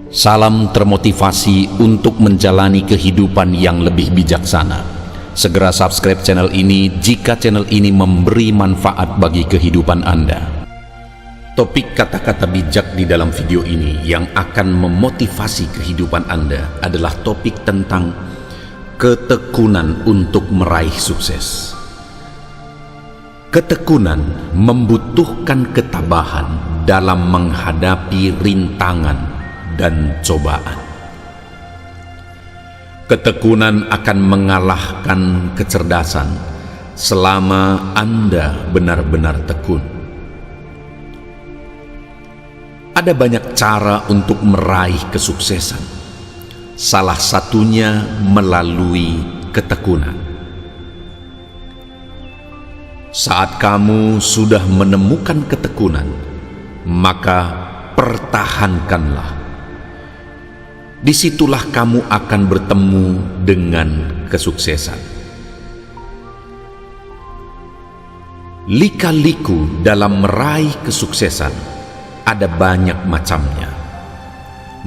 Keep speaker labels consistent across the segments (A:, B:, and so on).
A: Salam termotivasi untuk menjalani kehidupan yang lebih bijaksana. Segera subscribe channel ini jika channel ini memberi manfaat bagi kehidupan Anda. Topik kata-kata bijak di dalam video ini yang akan memotivasi kehidupan Anda adalah topik tentang ketekunan untuk meraih sukses. Ketekunan membutuhkan ketabahan dalam menghadapi rintangan dan cobaan. Ketekunan akan mengalahkan kecerdasan selama Anda benar-benar tekun. Ada banyak cara untuk meraih kesuksesan. Salah satunya melalui ketekunan. Saat kamu sudah menemukan ketekunan, maka pertahankanlah. Disitulah kamu akan bertemu dengan kesuksesan. Lika-liku dalam meraih kesuksesan ada banyak macamnya.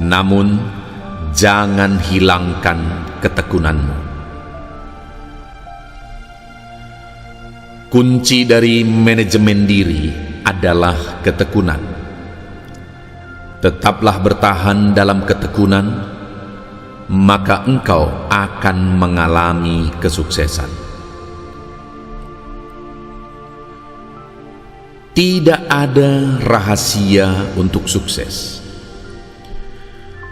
A: Namun, jangan hilangkan ketekunanmu. Kunci dari manajemen diri adalah ketekunan. Tetaplah bertahan dalam ketekunan, maka engkau akan mengalami kesuksesan. Tidak ada rahasia untuk sukses.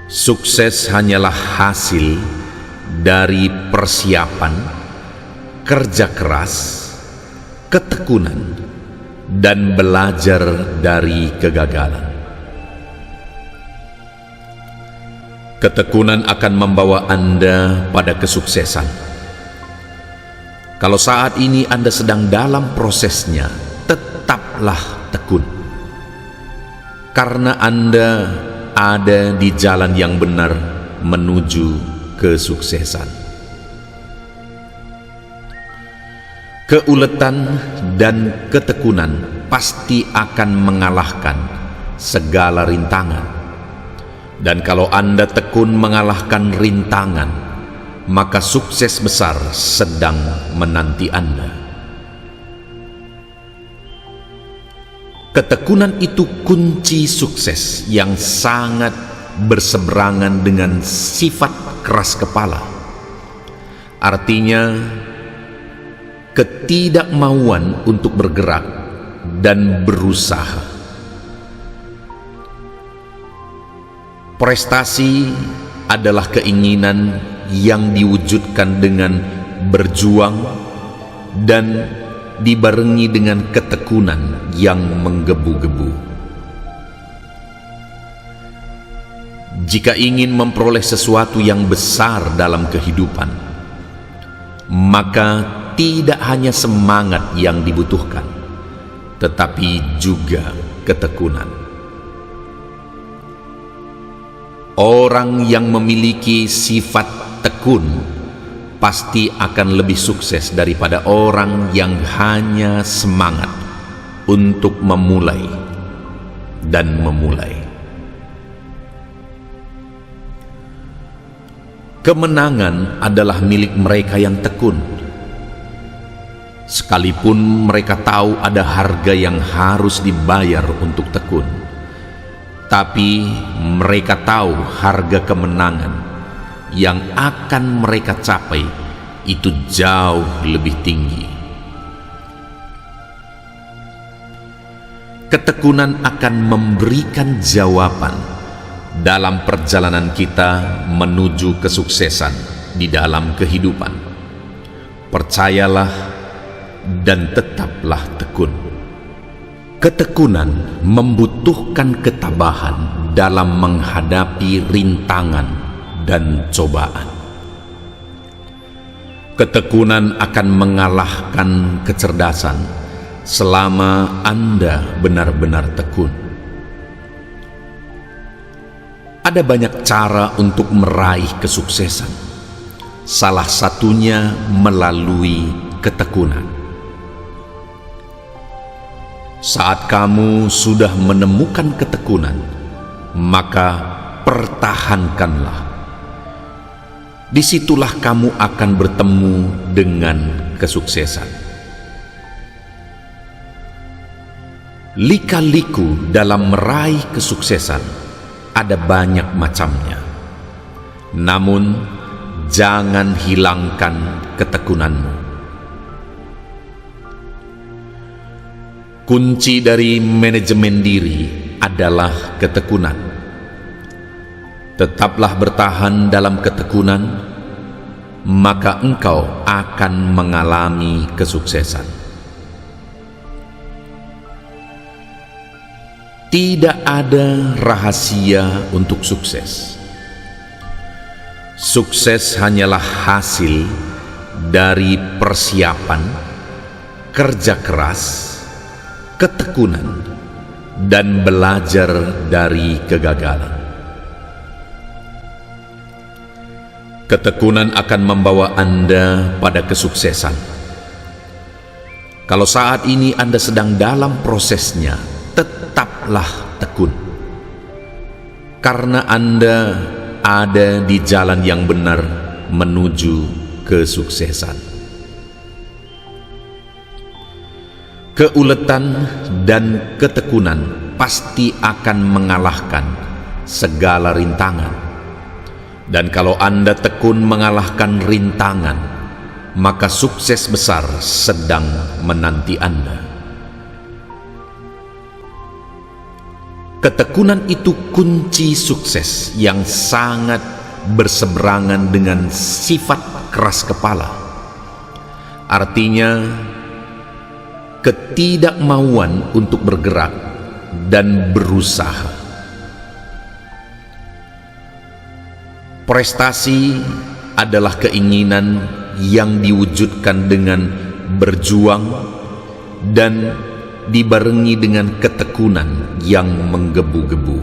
A: Sukses hanyalah hasil dari persiapan, kerja keras, ketekunan, dan belajar dari kegagalan. Ketekunan akan membawa Anda pada kesuksesan. Kalau saat ini Anda sedang dalam prosesnya, tetaplah tekun. Karena Anda ada di jalan yang benar menuju kesuksesan. Keuletan dan ketekunan pasti akan mengalahkan segala rintangan. Dan kalau Anda tekun mengalahkan rintangan, maka sukses besar sedang menanti Anda. Ketekunan itu kunci sukses yang sangat berseberangan dengan sifat keras kepala. Artinya, ketidakmauan untuk bergerak dan berusaha. Prestasi adalah keinginan yang diwujudkan dengan berjuang dan dibarengi dengan ketekunan yang menggebu-gebu. Jika ingin memperoleh sesuatu yang besar dalam kehidupan, maka tidak hanya semangat yang dibutuhkan, tetapi juga ketekunan. Orang yang memiliki sifat tekun pasti akan lebih sukses daripada orang yang hanya semangat untuk memulai dan memulai. Kemenangan adalah milik mereka yang tekun. Sekalipun mereka tahu ada harga yang harus dibayar untuk tekun, tapi mereka tahu harga kemenangan yang akan mereka capai itu jauh lebih tinggi. Ketekunan akan memberikan jawaban dalam perjalanan kita menuju kesuksesan di dalam kehidupan. Percayalah dan tetaplah tekun. Ketekunan membutuhkan ketabahan dalam menghadapi rintangan dan cobaan. Ketekunan akan mengalahkan kecerdasan selama Anda benar-benar tekun. Ada banyak cara untuk meraih kesuksesan. Salah satunya melalui ketekunan. Saat kamu sudah menemukan ketekunan, maka pertahankanlah. Disitulah kamu akan bertemu dengan kesuksesan. Lika-liku dalam meraih kesuksesan ada banyak macamnya. Namun, jangan hilangkan ketekunanmu. Kunci dari manajemen diri adalah ketekunan. Tetaplah bertahan dalam ketekunan, maka engkau akan mengalami kesuksesan. Tidak ada rahasia untuk sukses. Sukses hanyalah hasil dari persiapan, kerja keras, ketekunan, dan belajar dari kegagalan. Ketekunan akan membawa Anda pada kesuksesan. Kalau saat ini Anda sedang dalam prosesnya, tetaplah tekun. Karena Anda ada di jalan yang benar menuju kesuksesan. Keuletan dan ketekunan pasti akan mengalahkan segala rintangan. Dan kalau Anda tekun mengalahkan rintangan, maka sukses besar sedang menanti Anda. Ketekunan itu kunci sukses yang sangat berseberangan dengan sifat keras kepala. Artinya, ketidakmauan untuk bergerak dan berusaha. Prestasi adalah keinginan yang diwujudkan dengan berjuang dan dibarengi dengan ketekunan yang menggebu-gebu.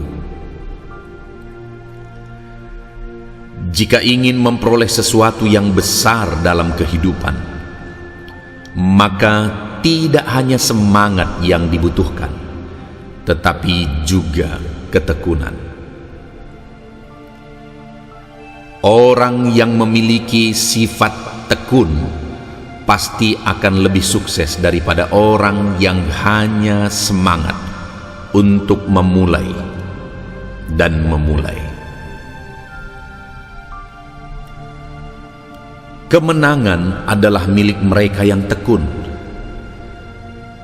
A: Jika ingin memperoleh sesuatu yang besar dalam kehidupan, maka tidak hanya semangat yang dibutuhkan, tetapi juga ketekunan. Orang yang memiliki sifat tekun pasti akan lebih sukses daripada orang yang hanya semangat untuk memulai dan memulai. Kemenangan adalah milik mereka yang tekun.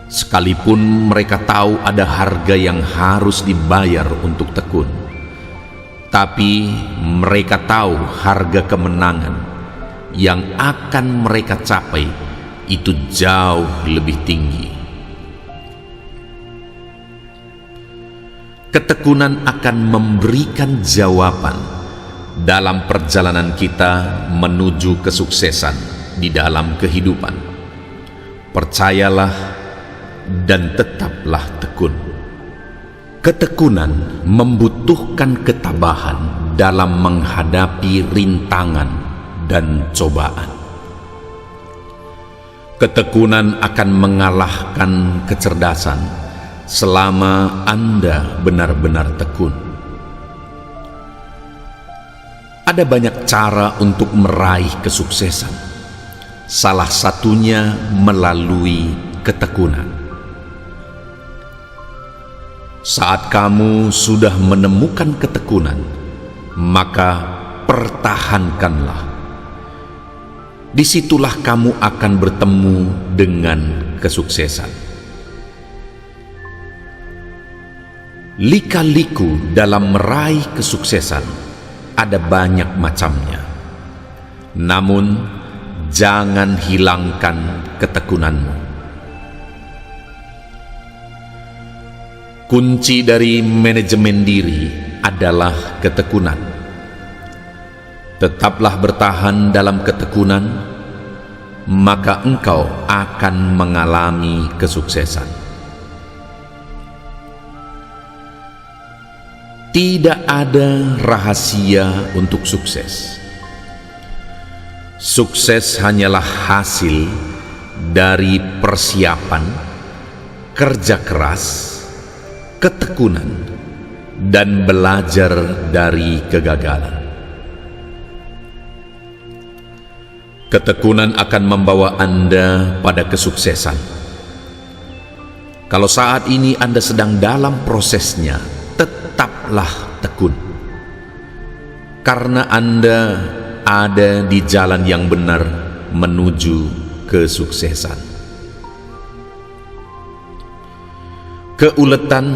A: Sekalipun mereka tahu ada harga yang harus dibayar untuk tekun, tapi mereka tahu harga kemenangan yang akan mereka capai itu jauh lebih tinggi. Ketekunan akan memberikan jawaban dalam perjalanan kita menuju kesuksesan di dalam kehidupan. Percayalah dan tetaplah tekun. Ketekunan membutuhkan ketabahan dalam menghadapi rintangan dan cobaan. Ketekunan akan mengalahkan kecerdasan selama Anda benar-benar tekun. Ada banyak cara untuk meraih kesuksesan. Salah satunya melalui ketekunan. Saat kamu sudah menemukan ketekunan, maka pertahankanlah. Disitulah kamu akan bertemu dengan kesuksesan. Lika-liku dalam meraih kesuksesan ada banyak macamnya. Namun, jangan hilangkan ketekunanmu. Kunci dari manajemen diri adalah ketekunan. Tetaplah bertahan dalam ketekunan, maka engkau akan mengalami kesuksesan. Tidak ada rahasia untuk sukses. Sukses hanyalah hasil dari persiapan, kerja keras, ketekunan, dan belajar dari kegagalan. Ketekunan akan membawa Anda pada kesuksesan. Kalau saat ini Anda sedang dalam prosesnya, tetaplah tekun. Karena Anda ada di jalan yang benar menuju kesuksesan. Keuletan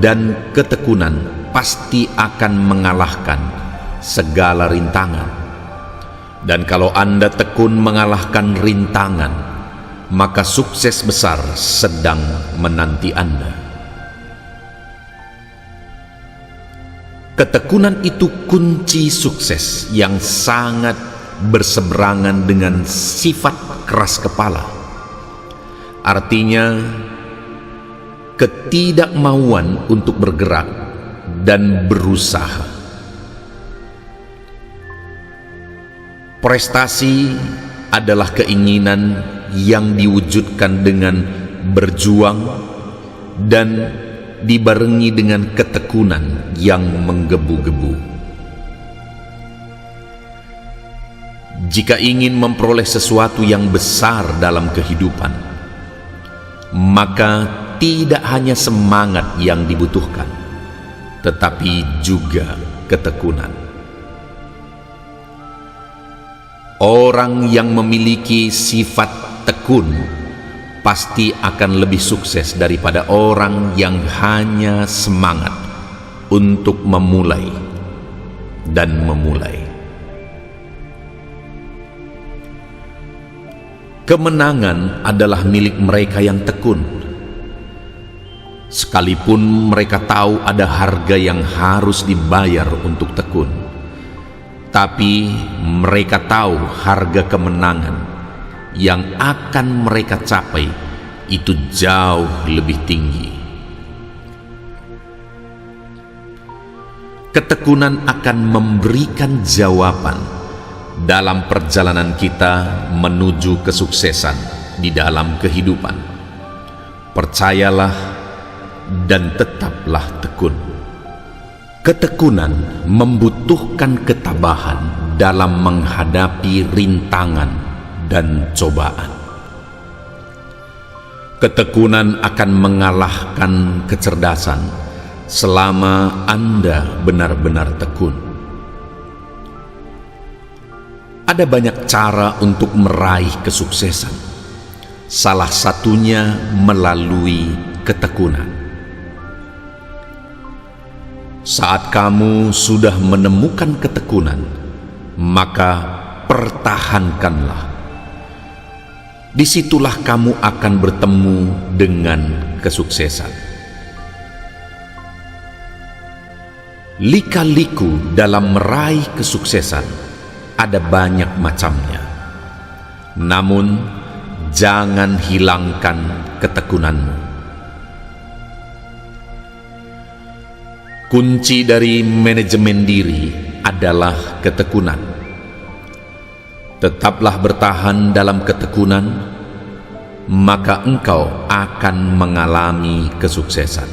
A: dan ketekunan pasti akan mengalahkan segala rintangan. Dan kalau Anda tekun mengalahkan rintangan, maka sukses besar sedang menanti Anda. Ketekunan itu kunci sukses yang sangat berseberangan dengan sifat keras kepala. Artinya, ketidakmauan untuk bergerak dan berusaha. Prestasi adalah keinginan yang diwujudkan dengan berjuang dan dibarengi dengan ketekunan yang menggebu-gebu. Jika ingin memperoleh sesuatu yang besar dalam kehidupan, maka tidak hanya semangat yang dibutuhkan, tetapi juga ketekunan. Orang yang memiliki sifat tekun pasti akan lebih sukses daripada orang yang hanya semangat untuk memulai dan memulai. Kemenangan adalah milik mereka yang tekun. Sekalipun mereka tahu ada harga yang harus dibayar untuk tekun, tapi mereka tahu harga kemenangan yang akan mereka capai itu jauh lebih tinggi. Ketekunan akan memberikan jawaban dalam perjalanan kita menuju kesuksesan di dalam kehidupan. Percayalah dan tetaplah tekun. Ketekunan membutuhkan ketabahan dalam menghadapi rintangan dan cobaan. Ketekunan akan mengalahkan kecerdasan selama Anda benar-benar tekun. Ada banyak cara untuk meraih kesuksesan. Salah satunya melalui ketekunan. Saat kamu sudah menemukan ketekunan, maka pertahankanlah. Disitulah kamu akan bertemu dengan kesuksesan. Lika-liku dalam meraih kesuksesan ada banyak macamnya. Namun, jangan hilangkan ketekunanmu. Kunci dari manajemen diri adalah ketekunan. Tetaplah bertahan dalam ketekunan, maka engkau akan mengalami kesuksesan.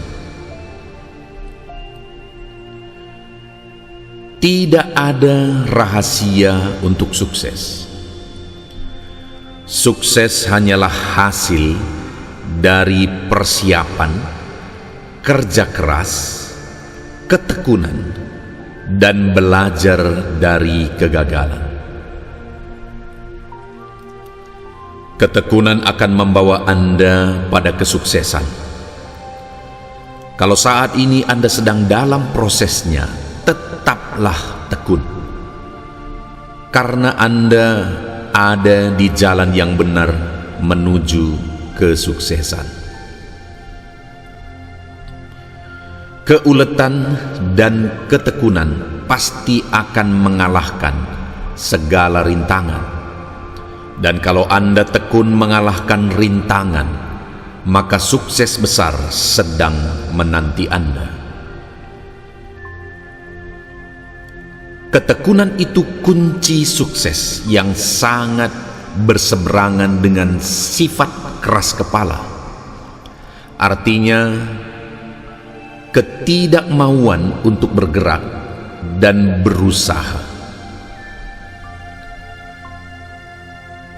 A: Tidak ada rahasia untuk sukses. Sukses hanyalah hasil dari persiapan, kerja keras, ketekunan, dan belajar dari kegagalan. Ketekunan akan membawa Anda pada kesuksesan. Kalau saat ini Anda sedang dalam prosesnya, tetaplah tekun. Karena Anda ada di jalan yang benar menuju kesuksesan. Keuletan dan ketekunan pasti akan mengalahkan segala rintangan. Dan kalau Anda tekun mengalahkan rintangan, maka sukses besar sedang menanti Anda. Ketekunan itu kunci sukses yang sangat berseberangan dengan sifat keras kepala. Artinya, ketika ketidakmauan untuk bergerak dan berusaha.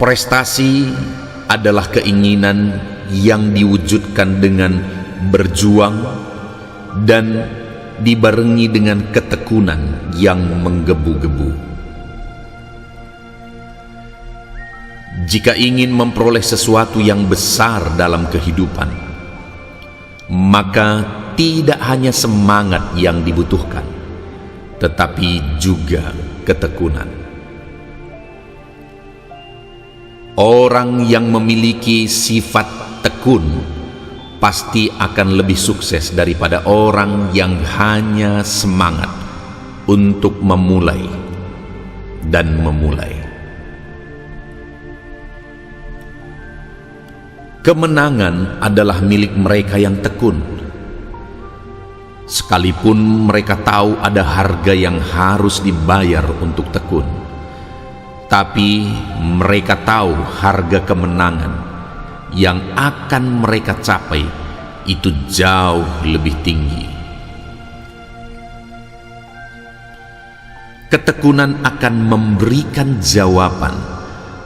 A: Prestasi adalah keinginan yang diwujudkan dengan berjuang dan dibarengi dengan ketekunan yang menggebu-gebu. Jika ingin memperoleh sesuatu yang besar dalam kehidupan, maka tidak hanya semangat yang dibutuhkan, tetapi juga ketekunan. Orang yang memiliki sifat tekun pasti akan lebih sukses daripada orang yang hanya semangat untuk memulai dan memulai. Kemenangan adalah milik mereka yang tekun, sekalipun mereka tahu ada harga yang harus dibayar untuk tekun. Tapi mereka tahu harga kemenangan yang akan mereka capai itu jauh lebih tinggi. Ketekunan akan memberikan jawaban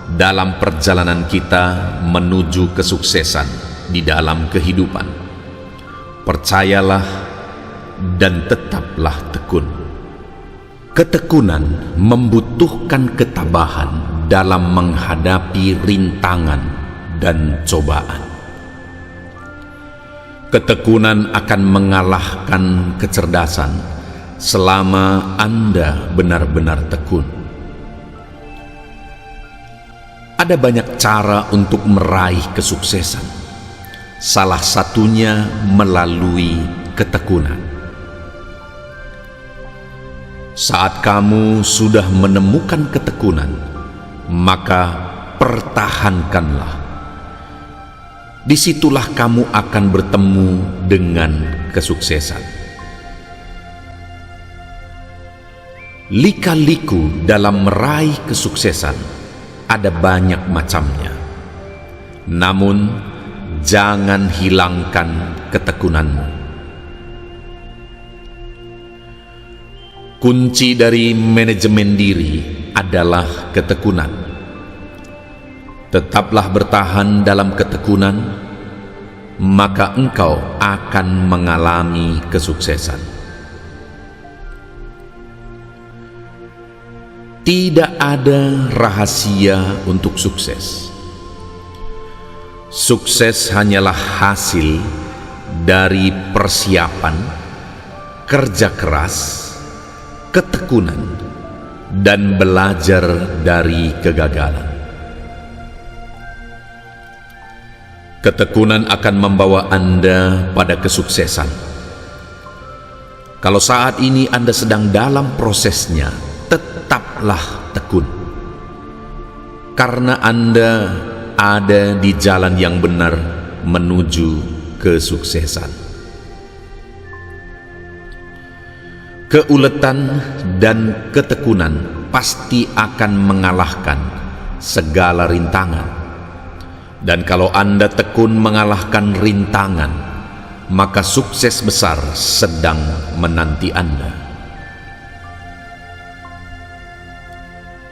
A: dalam perjalanan kita menuju kesuksesan di dalam kehidupan. Percayalah dan tetaplah tekun. Ketekunan membutuhkan ketabahan dalam menghadapi rintangan dan cobaan. Ketekunan akan mengalahkan kecerdasan selama Anda benar-benar tekun. Ada banyak cara untuk meraih kesuksesan. Salah satunya melalui ketekunan. Saat kamu sudah menemukan ketekunan, maka pertahankanlah. Disitulah kamu akan bertemu dengan kesuksesan. Lika-liku dalam meraih kesuksesan ada banyak macamnya. Namun, jangan hilangkan ketekunanmu. Kunci dari manajemen diri adalah ketekunan. Tetaplah bertahan dalam ketekunan, maka engkau akan mengalami kesuksesan. Tidak ada rahasia untuk sukses. Sukses hanyalah hasil dari persiapan, kerja keras, ketekunan, dan belajar dari kegagalan. Ketekunan akan membawa Anda pada kesuksesan. Kalau saat ini Anda sedang dalam prosesnya, tetaplah tekun, karena Anda ada di jalan yang benar menuju kesuksesan. Keuletan dan ketekunan pasti akan mengalahkan segala rintangan. Dan kalau Anda tekun mengalahkan rintangan, maka sukses besar sedang menanti Anda.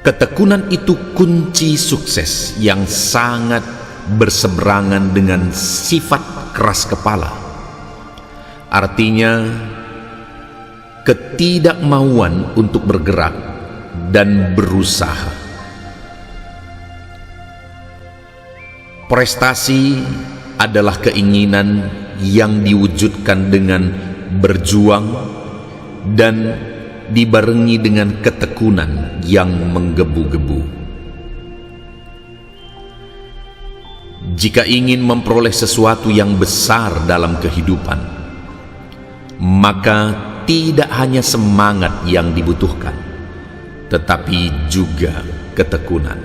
A: Ketekunan itu kunci sukses yang sangat berseberangan dengan sifat keras kepala. Artinya, ketidakmauan untuk bergerak dan berusaha. Prestasi adalah keinginan yang diwujudkan dengan berjuang dan dibarengi dengan ketekunan yang menggebu-gebu. Jika ingin memperoleh sesuatu yang besar dalam kehidupan, maka tidak hanya semangat yang dibutuhkan, tetapi juga ketekunan.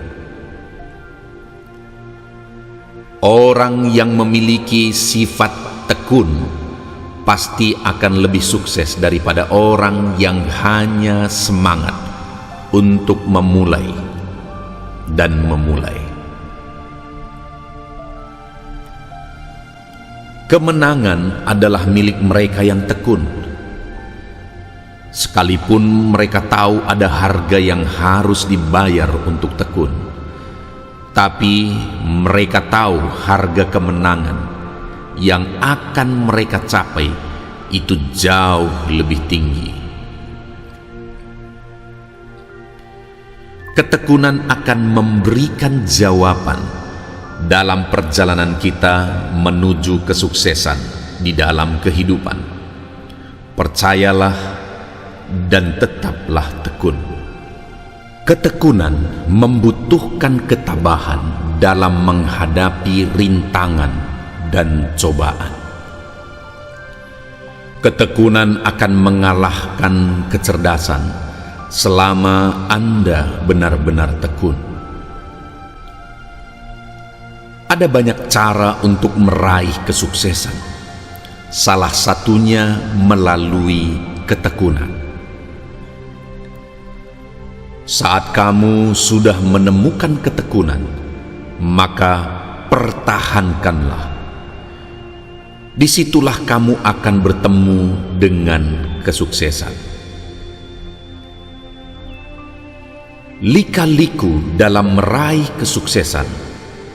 A: Orang yang memiliki sifat tekun pasti akan lebih sukses daripada orang yang hanya semangat untuk memulai dan memulai. Kemenangan adalah milik mereka yang tekun, Sekalipun mereka tahu ada harga yang harus dibayar untuk tekun, tapi mereka tahu harga kemenangan yang akan mereka capai itu jauh lebih tinggi. Ketekunan akan memberikan jawaban dalam perjalanan kita menuju kesuksesan di dalam kehidupan. Percayalah dan tetaplah tekun. Ketekunan membutuhkan ketabahan dalam menghadapi rintangan dan cobaan. Ketekunan akan mengalahkan kecerdasan selama Anda benar-benar tekun. Ada banyak cara untuk meraih kesuksesan. Salah satunya melalui ketekunan. Saat kamu sudah menemukan ketekunan, maka pertahankanlah. Disitulah kamu akan bertemu dengan kesuksesan. Lika-liku dalam meraih kesuksesan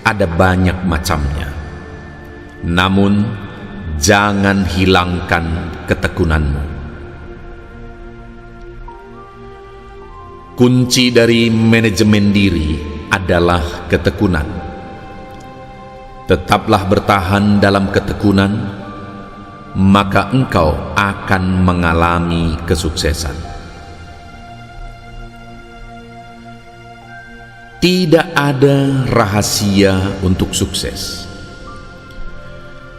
A: ada banyak macamnya. Namun, jangan hilangkan ketekunanmu. Kunci dari manajemen diri adalah ketekunan. Tetaplah bertahan dalam ketekunan, maka engkau akan mengalami kesuksesan. Tidak ada rahasia untuk sukses.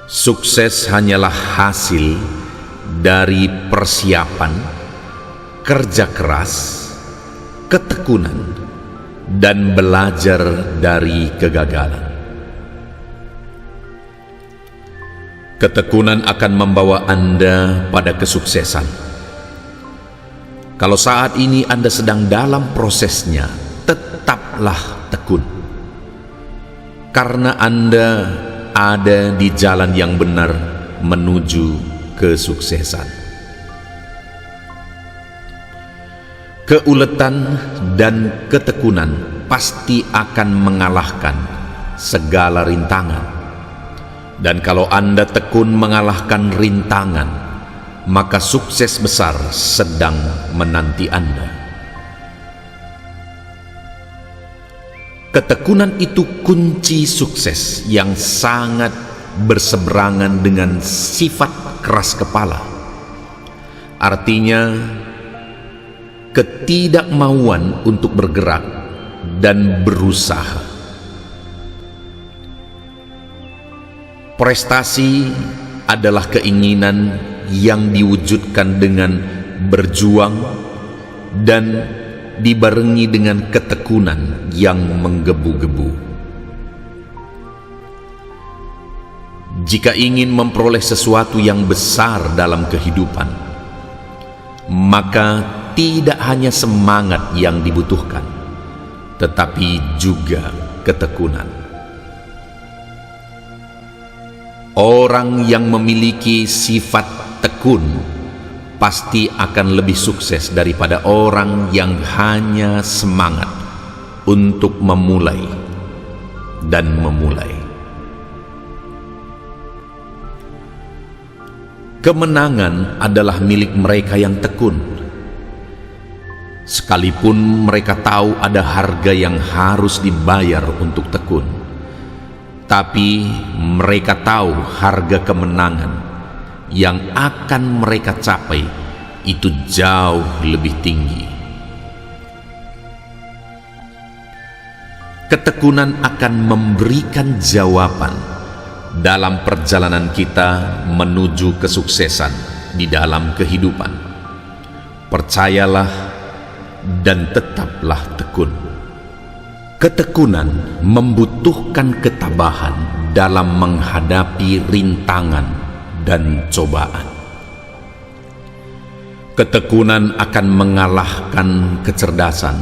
A: Sukses hanyalah hasil dari persiapan, kerja keras, ketekunan, dan belajar dari kegagalan. Ketekunan akan membawa Anda pada kesuksesan. Kalau saat ini Anda sedang dalam prosesnya, tetaplah tekun, karena Anda ada di jalan yang benar menuju kesuksesan. Keuletan dan ketekunan pasti akan mengalahkan segala rintangan. Dan kalau Anda tekun mengalahkan rintangan, maka sukses besar sedang menanti Anda. Ketekunan itu kunci sukses yang sangat berseberangan dengan sifat keras kepala. Artinya, ketidakmauan untuk bergerak dan berusaha. Prestasi adalah keinginan yang diwujudkan dengan berjuang dan dibarengi dengan ketekunan yang menggebu-gebu. Jika ingin memperoleh sesuatu yang besar dalam kehidupan, maka tidak hanya semangat yang dibutuhkan, tetapi juga ketekunan. Orang yang memiliki sifat tekun pasti akan lebih sukses daripada orang yang hanya semangat untuk memulai dan memulai. Kemenangan adalah milik mereka yang tekun. Sekalipun mereka tahu ada harga yang harus dibayar untuk tekun, tapi mereka tahu harga kemenangan yang akan mereka capai itu jauh lebih tinggi. Ketekunan akan memberikan jawaban dalam perjalanan kita menuju kesuksesan di dalam kehidupan. Percayalah dan tetaplah tekun. Ketekunan membutuhkan ketabahan dalam menghadapi rintangan dan cobaan. Ketekunan akan mengalahkan kecerdasan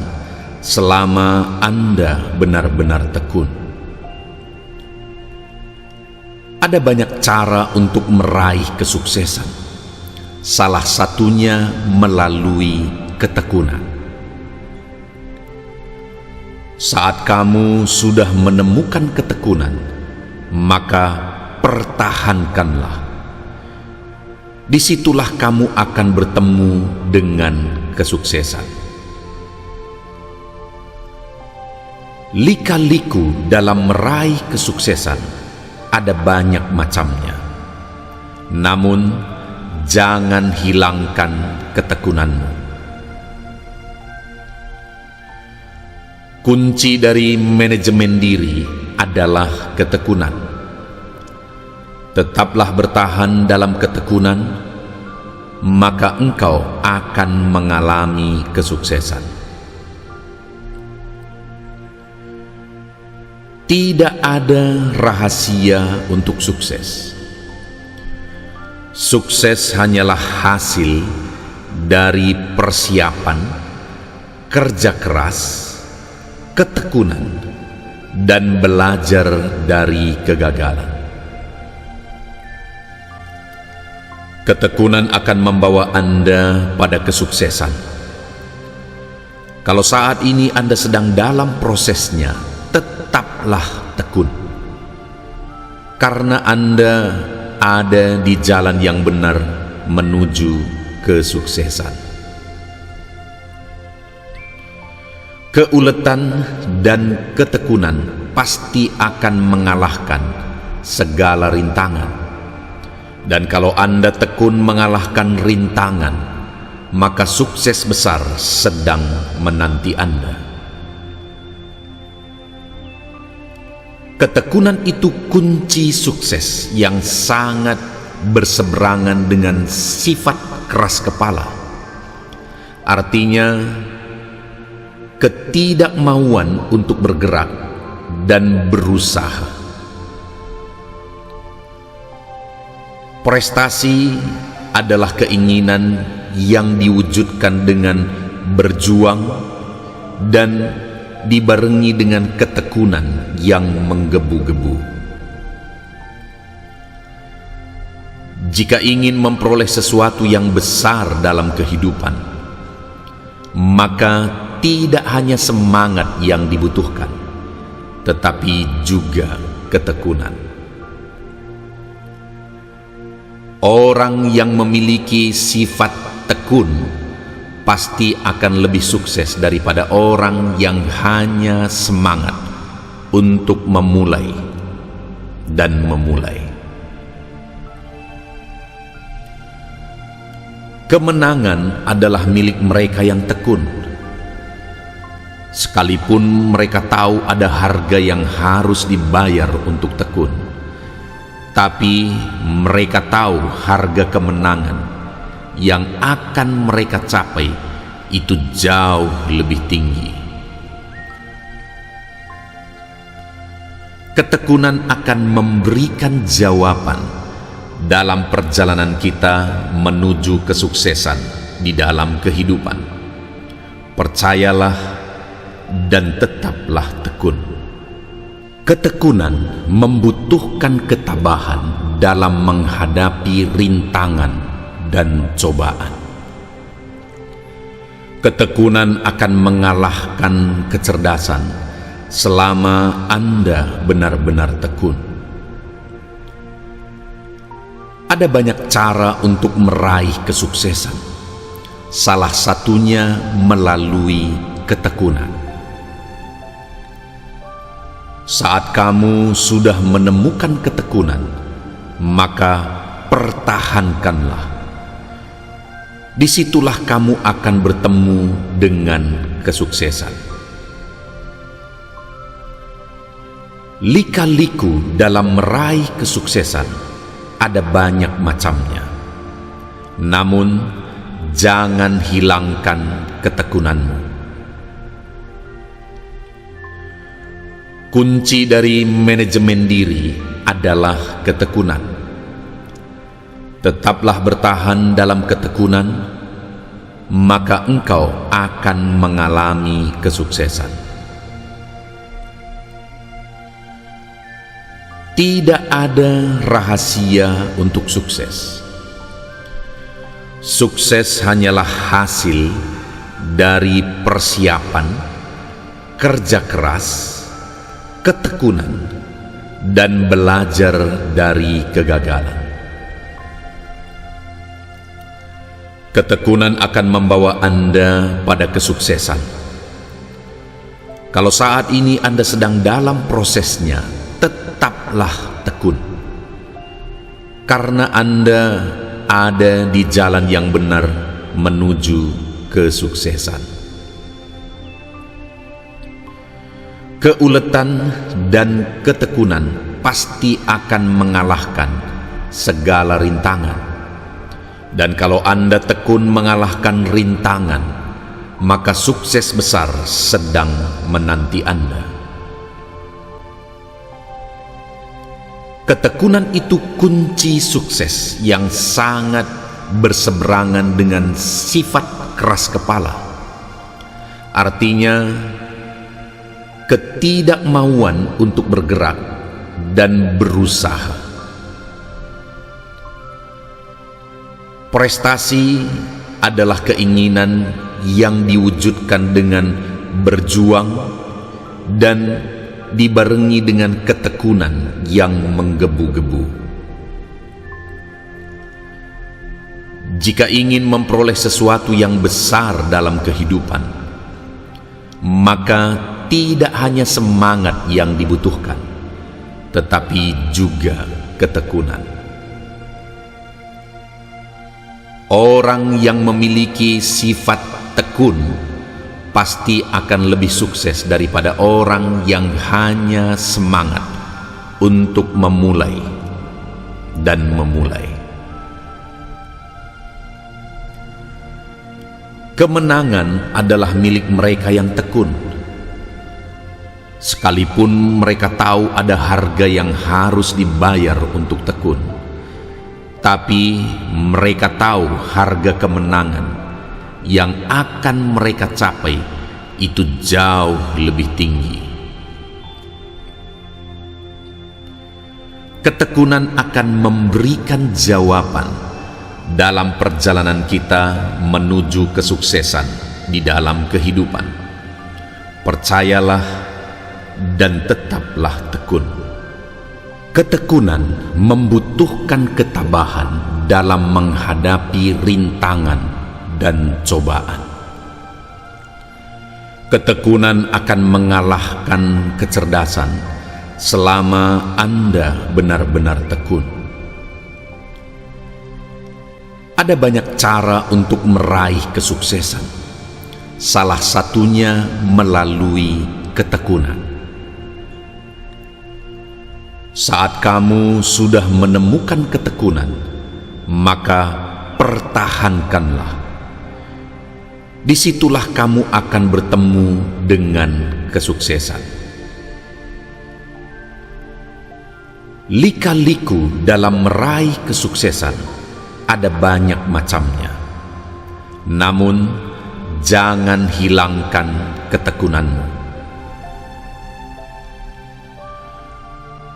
A: selama Anda benar-benar tekun. Ada banyak cara untuk meraih kesuksesan. Salah satunya melalui ketekunan. Saat kamu sudah menemukan ketekunan, maka pertahankanlah. Disitulah kamu akan bertemu dengan kesuksesan. Lika-liku dalam meraih kesuksesan ada banyak macamnya. Namun, jangan hilangkan ketekunanmu. Kunci dari manajemen diri adalah ketekunan. Tetaplah bertahan dalam ketekunan, maka engkau akan mengalami kesuksesan. Tidak ada rahasia untuk sukses. Sukses hanyalah hasil dari persiapan, kerja keras, ketekunan, dan belajar dari kegagalan. Ketekunan akan membawa Anda pada kesuksesan. Kalau saat ini Anda sedang dalam prosesnya, tetaplah tekun. Karena Anda ada di jalan yang benar menuju kesuksesan. Keuletan dan ketekunan pasti akan mengalahkan segala rintangan. Dan kalau Anda tekun mengalahkan rintangan, maka sukses besar sedang menanti Anda. Ketekunan itu kunci sukses yang sangat berseberangan dengan sifat keras kepala. Artinya, ketidakmauan untuk bergerak dan berusaha. Prestasi adalah keinginan yang diwujudkan dengan berjuang dan dibarengi dengan ketekunan yang menggebu-gebu. Jika ingin memperoleh sesuatu yang besar dalam kehidupan, maka tidak hanya semangat yang dibutuhkan, tetapi juga ketekunan. Orang yang memiliki sifat tekun pasti akan lebih sukses daripada orang yang hanya semangat untuk memulai dan memulai. Kemenangan adalah milik mereka yang tekun. Sekalipun mereka tahu ada harga yang harus dibayar untuk tekun, tapi mereka tahu harga kemenangan yang akan mereka capai itu jauh lebih tinggi. Ketekunan akan memberikan jawaban dalam perjalanan kita menuju kesuksesan di dalam kehidupan. Percayalah dan tetaplah tekun. Ketekunan membutuhkan ketabahan dalam menghadapi rintangan dan cobaan. Ketekunan akan mengalahkan kecerdasan selama Anda benar-benar tekun. Ada banyak cara untuk meraih kesuksesan. Salah satunya melalui ketekunan. Saat kamu sudah menemukan ketekunan, maka pertahankanlah. Disitulah kamu akan bertemu dengan kesuksesan. Lika-liku dalam meraih kesuksesan ada banyak macamnya. Namun, jangan hilangkan ketekunanmu. Kunci dari manajemen diri adalah ketekunan. Tetaplah bertahan dalam ketekunan, maka engkau akan mengalami kesuksesan. Tidak ada rahasia untuk sukses. Sukses hanyalah hasil dari persiapan, kerja keras, ketekunan, dan belajar dari kegagalan. Ketekunan akan membawa Anda pada kesuksesan. Kalau saat ini Anda sedang dalam prosesnya, tetaplah tekun. Karena Anda ada di jalan yang benar menuju kesuksesan. Keuletan dan ketekunan pasti akan mengalahkan segala rintangan. Dan kalau Anda tekun mengalahkan rintangan, maka sukses besar sedang menanti Anda. Ketekunan itu kunci sukses yang sangat berseberangan dengan sifat keras kepala. Artinya, ketidakmauan untuk bergerak dan berusaha. Prestasi adalah keinginan yang diwujudkan dengan berjuang dan dibarengi dengan ketekunan yang menggebu-gebu. Jika ingin memperoleh sesuatu yang besar dalam kehidupan, maka tidak hanya semangat yang dibutuhkan, tetapi juga ketekunan. Orang yang memiliki sifat tekun pasti akan lebih sukses daripada orang yang hanya semangat untuk memulai dan memulai. Kemenangan adalah milik mereka yang tekun. Sekalipun mereka tahu ada harga yang harus dibayar untuk tekun, tapi mereka tahu harga kemenangan yang akan mereka capai itu jauh lebih tinggi. Ketekunan akan memberikan jawaban dalam perjalanan kita menuju kesuksesan di dalam kehidupan. Percayalah dan tetaplah tekun. Ketekunan membutuhkan ketabahan dalam menghadapi rintangan dan cobaan. Ketekunan akan mengalahkan kecerdasan selama Anda benar-benar tekun. Ada banyak cara untuk meraih kesuksesan. Salah satunya melalui ketekunan. Saat kamu sudah menemukan ketekunan, maka pertahankanlah. Disitulah kamu akan bertemu dengan kesuksesan. Lika-liku dalam meraih kesuksesan ada banyak macamnya. Namun, jangan hilangkan ketekunanmu.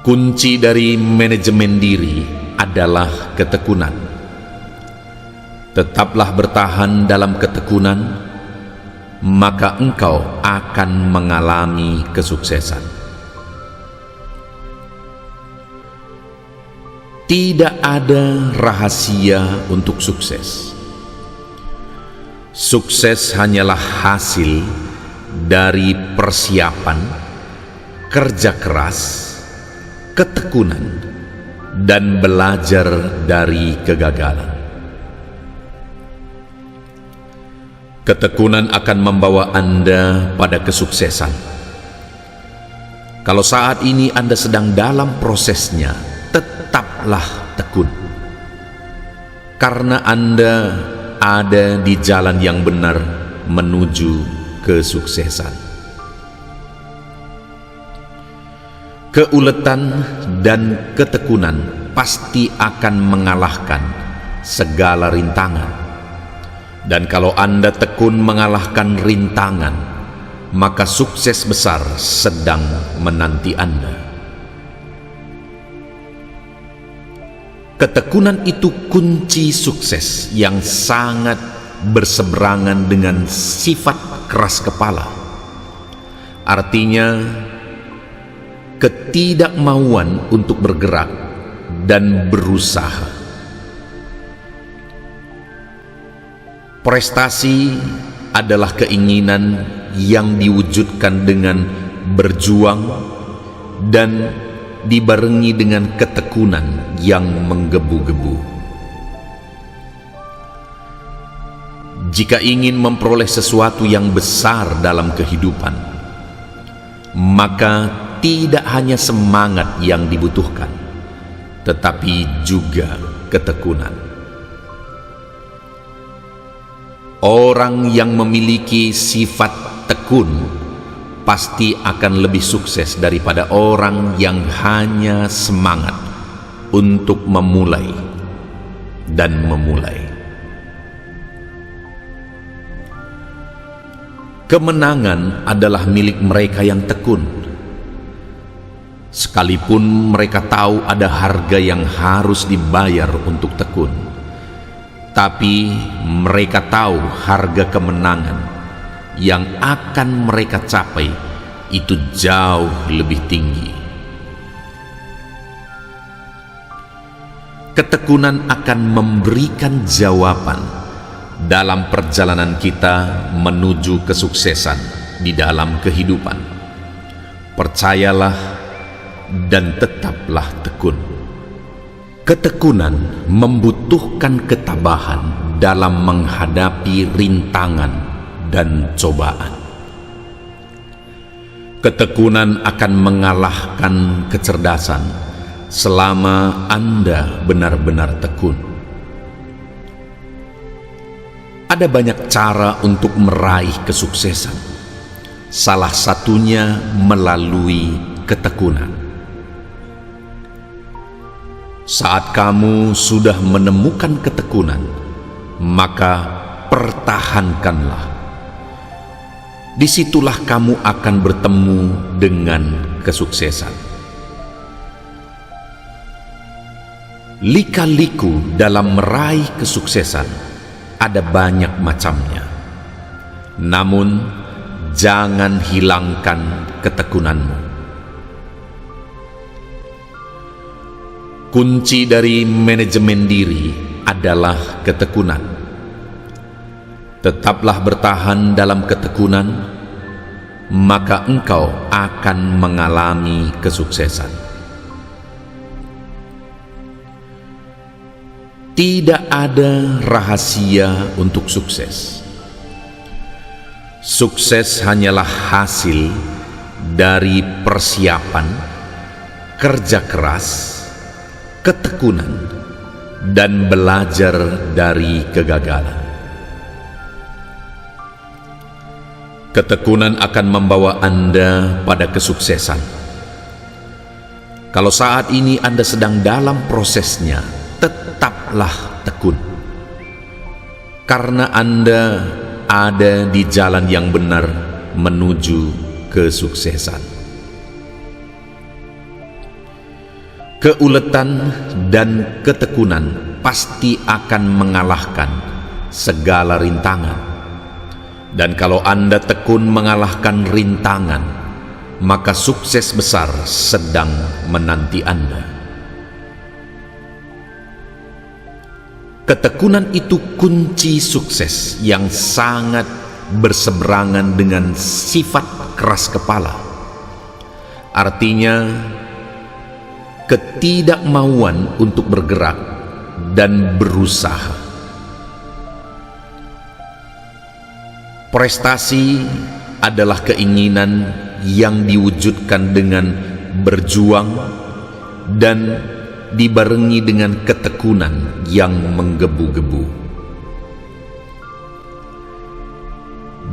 A: Kunci dari manajemen diri adalah ketekunan. Tetaplah bertahan dalam ketekunan, maka engkau akan mengalami kesuksesan. Tidak ada rahasia untuk sukses. Sukses hanyalah hasil dari persiapan, kerja keras, ketekunan, dan belajar dari kegagalan. Ketekunan akan membawa Anda pada kesuksesan. Kalau saat ini Anda sedang dalam prosesnya, tetaplah tekun. Karena Anda ada di jalan yang benar menuju kesuksesan. Keuletan dan ketekunan pasti akan mengalahkan segala rintangan. Dan kalau Anda tekun mengalahkan rintangan, maka sukses besar sedang menanti Anda. Ketekunan itu kunci sukses yang sangat berseberangan dengan sifat keras kepala. Artinya, ketidakmauan untuk bergerak dan berusaha. Prestasi adalah keinginan yang diwujudkan dengan berjuang dan dibarengi dengan ketekunan yang menggebu-gebu. Jika ingin memperoleh sesuatu yang besar dalam kehidupan, maka tidak hanya semangat yang dibutuhkan, tetapi juga ketekunan. Orang yang memiliki sifat tekun pasti akan lebih sukses daripada orang yang hanya semangat untuk memulai dan memulai. Kemenangan adalah milik mereka yang tekun, sekalipun mereka tahu ada harga yang harus dibayar untuk tekun. Tapi mereka tahu harga kemenangan yang akan mereka capai itu jauh lebih tinggi. Ketekunan akan memberikan jawaban dalam perjalanan kita menuju kesuksesan di dalam kehidupan. Percayalah dan tetaplah tekun. Ketekunan membutuhkan ketabahan dalam menghadapi rintangan dan cobaan. Ketekunan akan mengalahkan kecerdasan selama Anda benar-benar tekun. Ada banyak cara untuk meraih kesuksesan. Salah satunya melalui ketekunan. Saat kamu sudah menemukan ketekunan, maka pertahankanlah. Disitulah kamu akan bertemu dengan kesuksesan. Lika-liku dalam meraih kesuksesan ada banyak macamnya. Namun, jangan hilangkan ketekunanmu. Kunci dari manajemen diri adalah ketekunan. Tetaplah bertahan dalam ketekunan, maka engkau akan mengalami kesuksesan. Tidak ada rahasia untuk sukses. Sukses hanyalah hasil dari persiapan, kerja keras, ketekunan, dan belajar dari kegagalan. Ketekunan akan membawa Anda pada kesuksesan. Kalau saat ini Anda sedang dalam prosesnya, tetaplah tekun, karena Anda ada di jalan yang benar menuju kesuksesan. Keuletan dan ketekunan pasti akan mengalahkan segala rintangan. Dan kalau Anda tekun mengalahkan rintangan, maka sukses besar sedang menanti Anda. Ketekunan itu kunci sukses yang sangat berseberangan dengan sifat keras kepala. Artinya, ketidakmauan untuk bergerak dan berusaha. Prestasi adalah keinginan yang diwujudkan dengan berjuang dan dibarengi dengan ketekunan yang menggebu-gebu.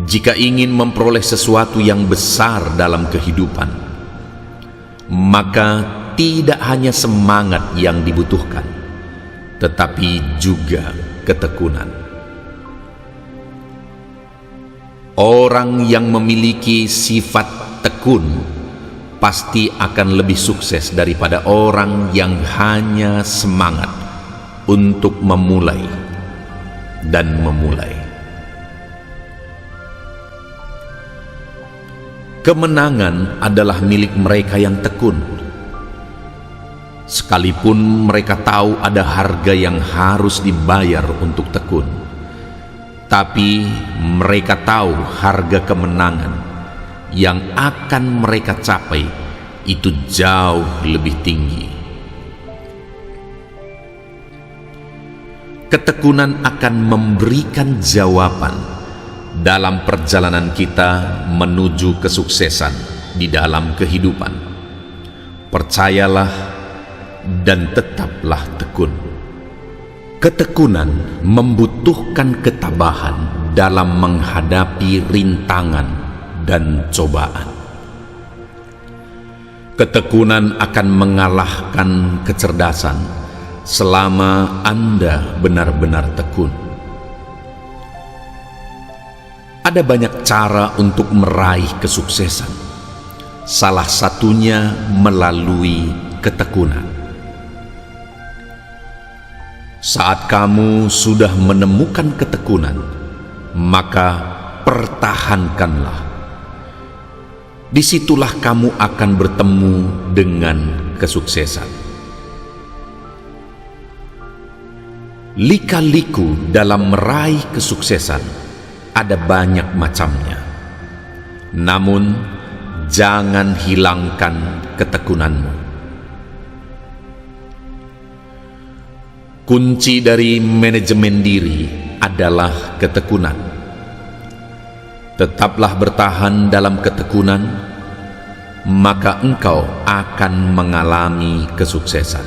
A: Jika ingin memperoleh sesuatu yang besar dalam kehidupan, maka tidak hanya semangat yang dibutuhkan, tetapi juga ketekunan. Orang yang memiliki sifat tekun pasti akan lebih sukses daripada orang yang hanya semangat untuk memulai dan memulai. Kemenangan adalah milik mereka yang tekun, sekalipun mereka tahu ada harga yang harus dibayar untuk tekun. Tapi mereka tahu harga kemenangan yang akan mereka capai itu jauh lebih tinggi. Ketekunan akan memberikan jawaban dalam perjalanan kita menuju kesuksesan di dalam kehidupan. Percayalah dan tetaplah tekun. Ketekunan membutuhkan ketabahan dalam menghadapi rintangan dan cobaan. Ketekunan akan mengalahkan kecerdasan selama Anda benar-benar tekun. Ada banyak cara untuk meraih kesuksesan. Salah satunya melalui ketekunan. Saat kamu sudah menemukan ketekunan, maka pertahankanlah. Disitulah kamu akan bertemu dengan kesuksesan. Lika-liku dalam meraih kesuksesan ada banyak macamnya. Namun, jangan hilangkan ketekunanmu. Kunci dari manajemen diri adalah ketekunan. Tetaplah bertahan dalam ketekunan, maka engkau akan mengalami kesuksesan.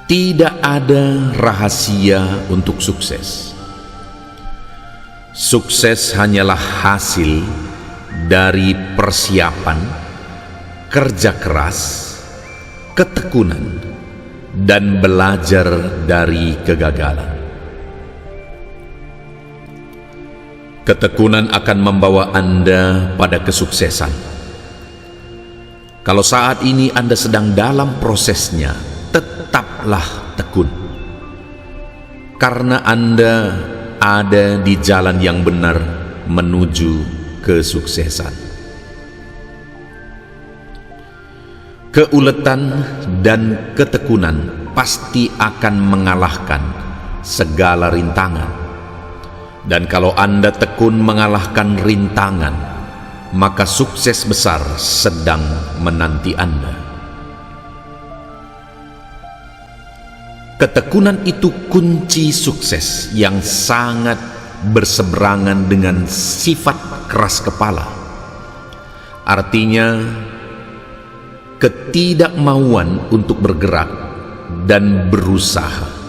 A: Tidak ada rahasia untuk sukses. Sukses hanyalah hasil dari persiapan, kerja keras, ketekunan, dan belajar dari kegagalan. Ketekunan akan membawa Anda pada kesuksesan. Kalau saat ini Anda sedang dalam prosesnya, tetaplah tekun, karena Anda ada di jalan yang benar menuju kesuksesan. Keuletan dan ketekunan pasti akan mengalahkan segala rintangan. Dan kalau Anda tekun mengalahkan rintangan, maka sukses besar sedang menanti Anda. Ketekunan itu kunci sukses yang sangat berseberangan dengan sifat keras kepala. Artinya, ketidakmauan untuk bergerak dan berusaha.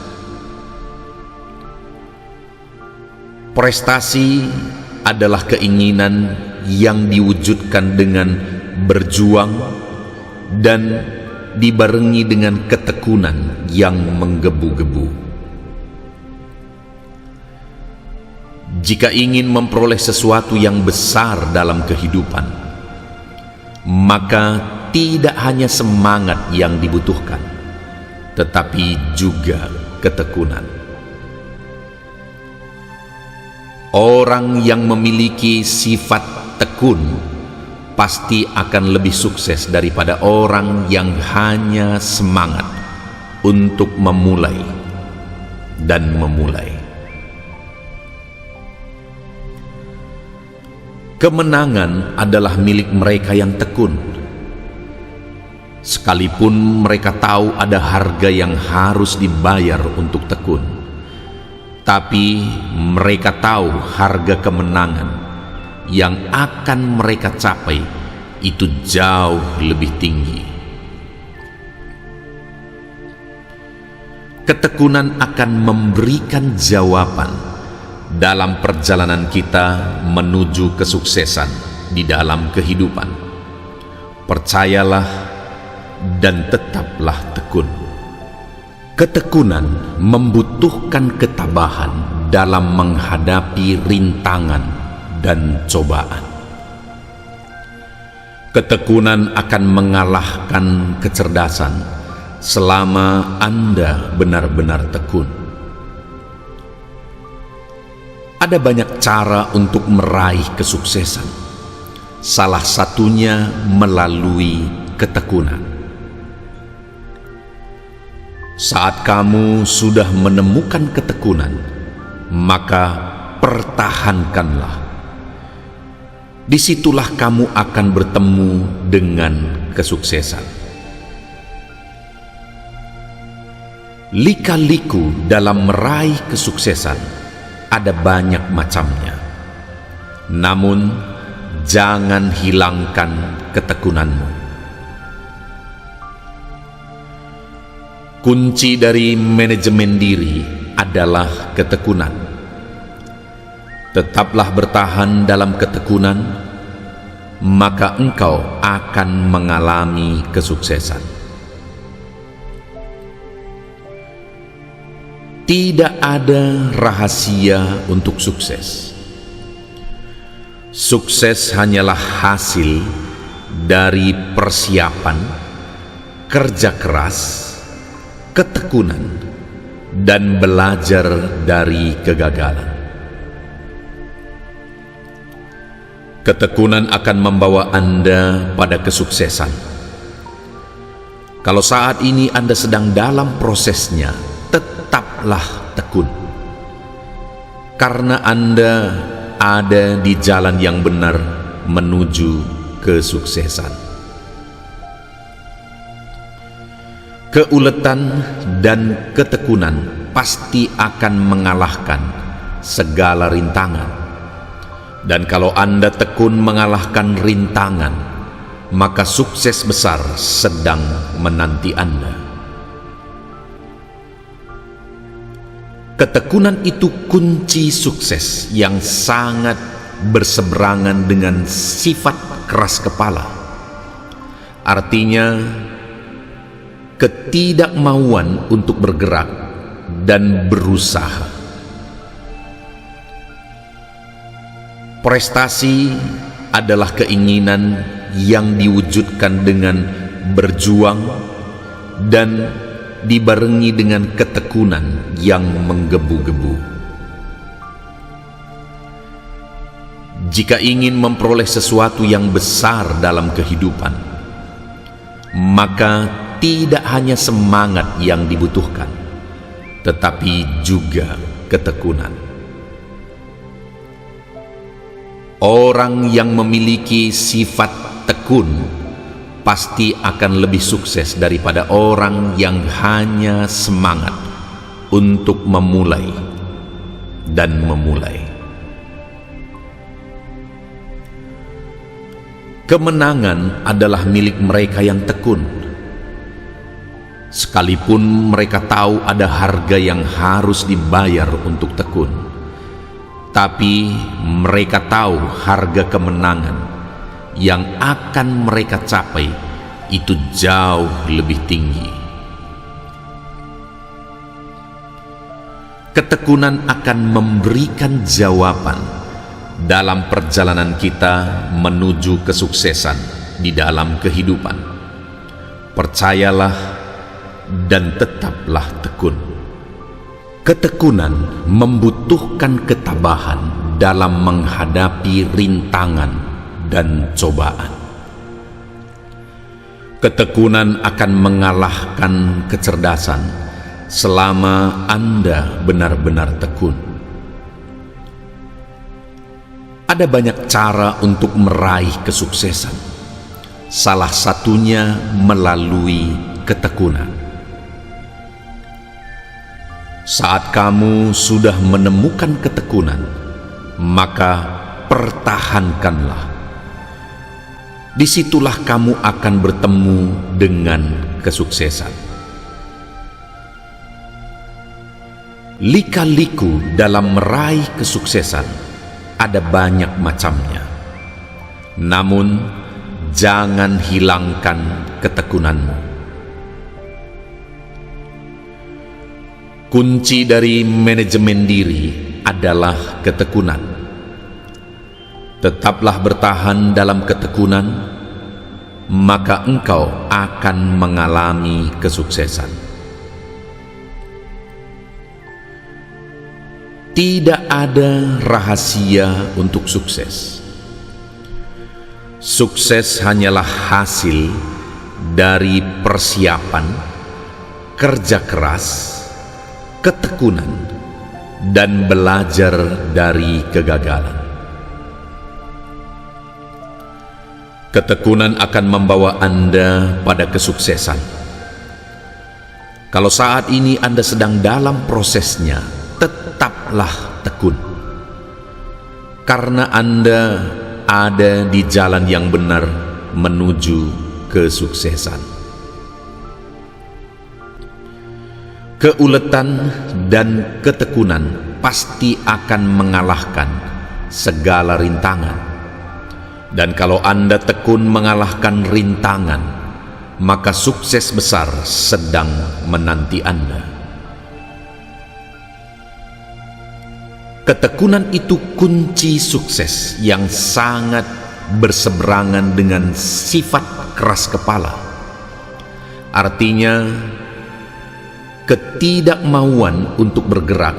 A: Prestasi adalah keinginan yang diwujudkan dengan berjuang dan dibarengi dengan ketekunan yang menggebu-gebu. Jika ingin memperoleh sesuatu yang besar dalam kehidupan, maka tidak hanya semangat yang dibutuhkan, tetapi juga ketekunan. Orang yang memiliki sifat tekun pasti akan lebih sukses daripada orang yang hanya semangat untuk memulai dan memulai. Kemenangan adalah milik mereka yang tekun, sekalipun mereka tahu ada harga yang harus dibayar untuk tekun. Tapi mereka tahu harga kemenangan yang akan mereka capai itu jauh lebih tinggi. Ketekunan akan memberikan jawaban dalam perjalanan kita menuju kesuksesan di dalam kehidupan. Percayalah dan tetaplah tekun. Ketekunan membutuhkan ketabahan dalam menghadapi rintangan dan cobaan. Ketekunan akan mengalahkan kecerdasan selama Anda benar-benar tekun. Ada banyak cara untuk meraih kesuksesan. Salah satunya melalui ketekunan. Saat kamu sudah menemukan ketekunan, maka pertahankanlah. Disitulah kamu akan bertemu dengan kesuksesan. Lika-liku dalam meraih kesuksesan ada banyak macamnya. Namun, jangan hilangkan ketekunanmu. Kunci dari manajemen diri adalah ketekunan. Tetaplah bertahan dalam ketekunan, maka engkau akan mengalami kesuksesan. Tidak ada rahasia untuk sukses. Sukses hanyalah hasil dari persiapan, kerja keras, ketekunan, dan belajar dari kegagalan. Ketekunan akan membawa Anda pada kesuksesan. Kalau saat ini Anda sedang dalam prosesnya, tetaplah tekun. Karena Anda ada di jalan yang benar menuju kesuksesan. Keuletan dan ketekunan pasti akan mengalahkan segala rintangan. Dan kalau Anda tekun mengalahkan rintangan, maka sukses besar sedang menanti Anda. Ketekunan itu kunci sukses yang sangat berseberangan dengan sifat keras kepala. Artinya, ketidakmauan untuk bergerak dan berusaha. Prestasi adalah keinginan yang diwujudkan dengan berjuang dan dibarengi dengan ketekunan yang menggebu-gebu. Jika ingin memperoleh sesuatu yang besar dalam kehidupan, maka tidak hanya semangat yang dibutuhkan, tetapi juga ketekunan. Orang yang memiliki sifat tekun pasti akan lebih sukses daripada orang yang hanya semangat untuk memulai dan memulai. Kemenangan adalah milik mereka yang tekun. Sekalipun mereka tahu ada harga yang harus dibayar untuk tekun, tapi mereka tahu harga kemenangan yang akan mereka capai itu jauh lebih tinggi. Ketekunan akan memberikan jawaban dalam perjalanan kita menuju kesuksesan di dalam kehidupan. Percayalah dan tetaplah tekun. Ketekunan membutuhkan ketabahan dalam menghadapi rintangan dan cobaan. Ketekunan akan mengalahkan kecerdasan selama Anda benar-benar tekun. Ada banyak cara untuk meraih kesuksesan. Salah satunya melalui ketekunan. Saat kamu sudah menemukan ketekunan, maka pertahankanlah. Disitulah kamu akan bertemu dengan kesuksesan. Lika-liku dalam meraih kesuksesan ada banyak macamnya. Namun, jangan hilangkan ketekunanmu. Kunci dari manajemen diri adalah ketekunan. Tetaplah bertahan dalam ketekunan, maka engkau akan mengalami kesuksesan. Tidak ada rahasia untuk sukses. Sukses hanyalah hasil dari persiapan, kerja keras, ketekunan, dan belajar dari kegagalan. Ketekunan akan membawa Anda pada kesuksesan. Kalau saat ini Anda sedang dalam prosesnya, tetaplah tekun. Karena Anda ada di jalan yang benar menuju kesuksesan. Keuletan dan ketekunan pasti akan mengalahkan segala rintangan. Dan kalau Anda tekun mengalahkan rintangan, maka sukses besar sedang menanti Anda. Ketekunan itu kunci sukses yang sangat berseberangan dengan sifat keras kepala. Artinya, ketidakmauan untuk bergerak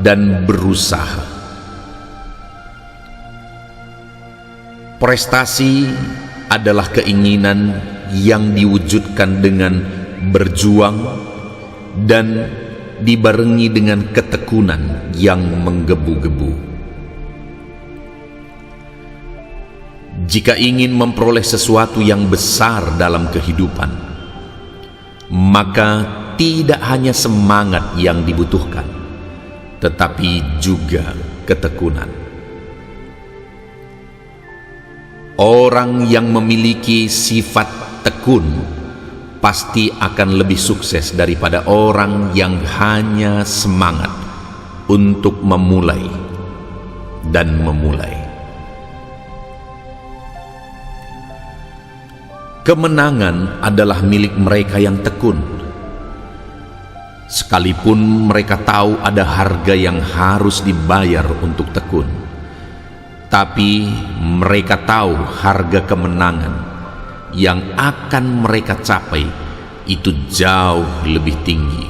A: dan berusaha. Prestasi adalah keinginan yang diwujudkan dengan berjuang dan dibarengi dengan ketekunan yang menggebu-gebu. Jika ingin memperoleh sesuatu yang besar dalam kehidupan, maka tidak hanya semangat yang dibutuhkan, tetapi juga ketekunan. Orang yang memiliki sifat tekun pasti akan lebih sukses daripada orang yang hanya semangat untuk memulai dan memulai. Kemenangan adalah milik mereka yang tekun. Sekalipun mereka tahu ada harga yang harus dibayar untuk tekun, tapi mereka tahu harga kemenangan yang akan mereka capai itu jauh lebih tinggi.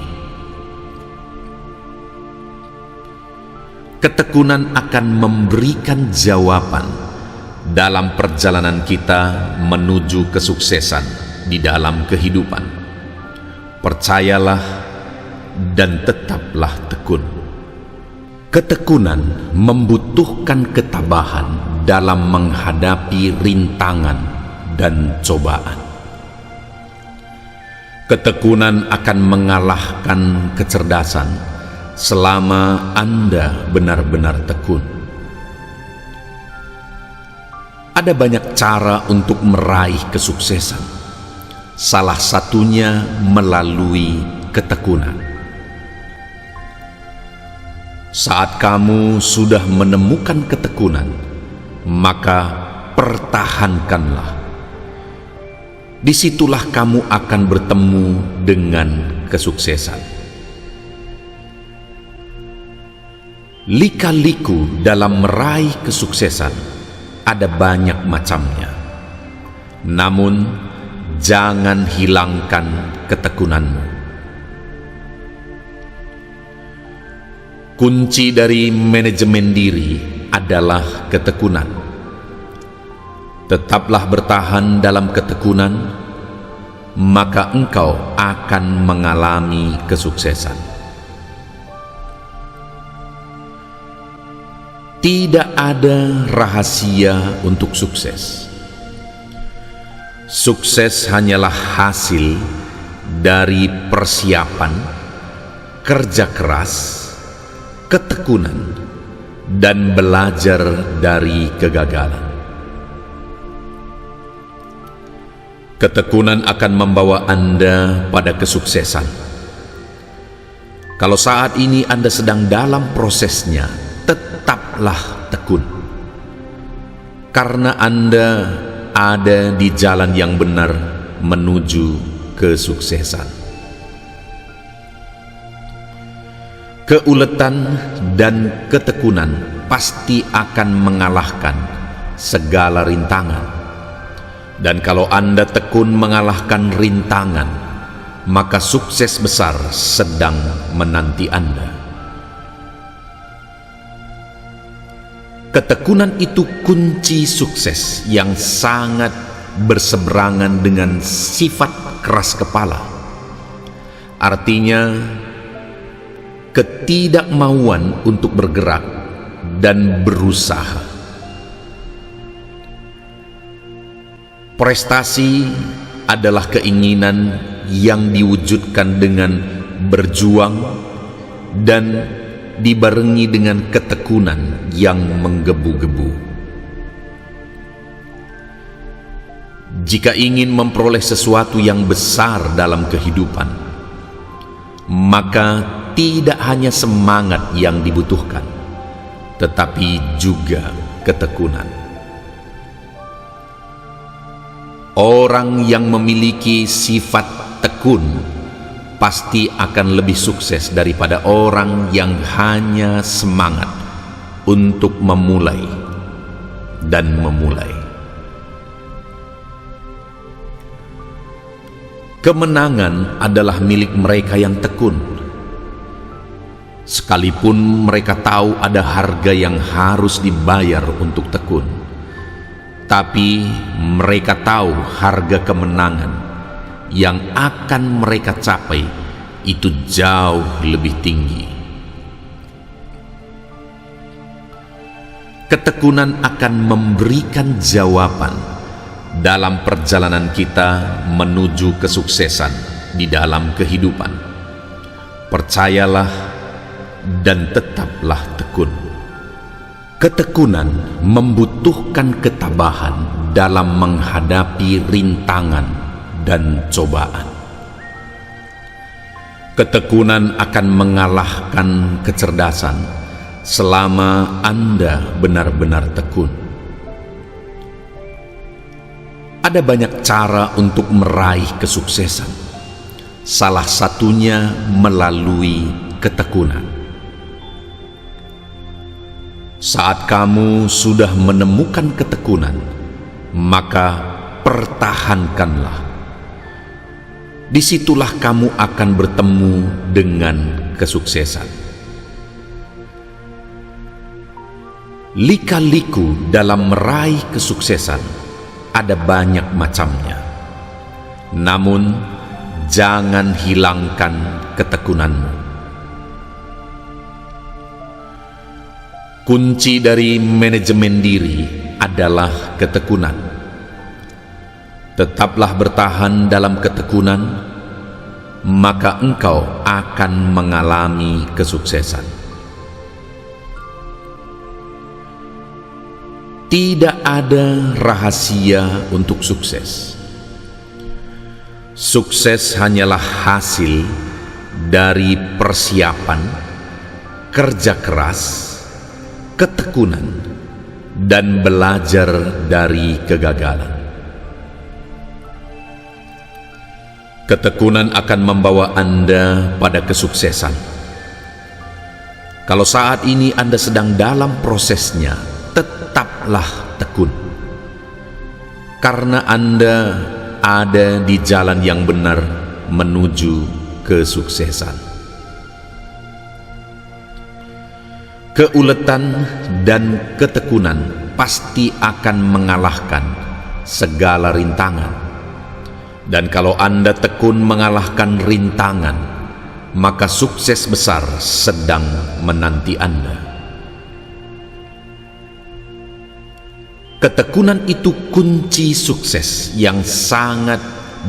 A: Ketekunan akan memberikan jawaban dalam perjalanan kita menuju kesuksesan di dalam kehidupan. Percayalah dan tetaplah tekun. Ketekunan membutuhkan ketabahan dalam menghadapi rintangan dan cobaan. Ketekunan akan mengalahkan kecerdasan selama Anda benar-benar tekun. Ada banyak cara untuk meraih kesuksesan. Salah satunya melalui ketekunan. Saat kamu sudah menemukan ketekunan, maka pertahankanlah. Disitulah kamu akan bertemu dengan kesuksesan. Lika-liku dalam meraih kesuksesan ada banyak macamnya. Namun, jangan hilangkan ketekunanmu. Kunci dari manajemen diri adalah ketekunan. Tetaplah bertahan dalam ketekunan, maka engkau akan mengalami kesuksesan. Tidak ada rahasia untuk sukses. Sukses hanyalah hasil dari persiapan, kerja keras, ketekunan, dan belajar dari kegagalan. Ketekunan akan membawa Anda pada kesuksesan. Kalau saat ini Anda sedang dalam prosesnya, tetaplah tekun. Karena Anda ada di jalan yang benar menuju kesuksesan. Keuletan dan ketekunan pasti akan mengalahkan segala rintangan. Dan kalau Anda tekun mengalahkan rintangan, maka sukses besar sedang menanti Anda. Ketekunan itu kunci sukses yang sangat berseberangan dengan sifat keras kepala. Artinya, ketidakmauan untuk bergerak dan berusaha. Prestasi adalah keinginan yang diwujudkan dengan berjuang dan dibarengi dengan ketekunan yang menggebu-gebu. Jika ingin memperoleh sesuatu yang besar dalam kehidupan, maka tidak hanya semangat yang dibutuhkan, tetapi juga ketekunan. Orang yang memiliki sifat tekun pasti akan lebih sukses daripada orang yang hanya semangat untuk memulai dan memulai. Kemenangan adalah milik mereka yang tekun, sekalipun mereka tahu ada harga yang harus dibayar untuk tekun. Tapi mereka tahu harga kemenangan yang akan mereka capai itu jauh lebih tinggi. Ketekunan akan memberikan jawaban dalam perjalanan kita menuju kesuksesan di dalam kehidupan. Percayalah dan tetaplah tekun. Ketekunan membutuhkan ketabahan dalam menghadapi rintangan dan cobaan. Ketekunan akan mengalahkan kecerdasan selama Anda benar-benar tekun. Ada banyak cara untuk meraih kesuksesan. Salah satunya melalui ketekunan. Saat kamu sudah menemukan ketekunan, maka pertahankanlah. Disitulah kamu akan bertemu dengan kesuksesan. Lika-liku dalam meraih kesuksesan ada banyak macamnya. Namun, jangan hilangkan ketekunanmu. Kunci dari manajemen diri adalah ketekunan. Tetaplah bertahan dalam ketekunan, maka engkau akan mengalami kesuksesan. Tidak ada rahasia untuk sukses. Sukses hanyalah hasil dari persiapan, kerja keras, ketekunan, dan belajar dari kegagalan. Ketekunan akan membawa Anda pada kesuksesan. Kalau saat ini Anda sedang dalam prosesnya, tetaplah tekun, karena Anda ada di jalan yang benar menuju kesuksesan. Keuletan dan ketekunan pasti akan mengalahkan segala rintangan. Dan kalau Anda tekun mengalahkan rintangan, maka sukses besar sedang menanti Anda. Ketekunan itu kunci sukses yang sangat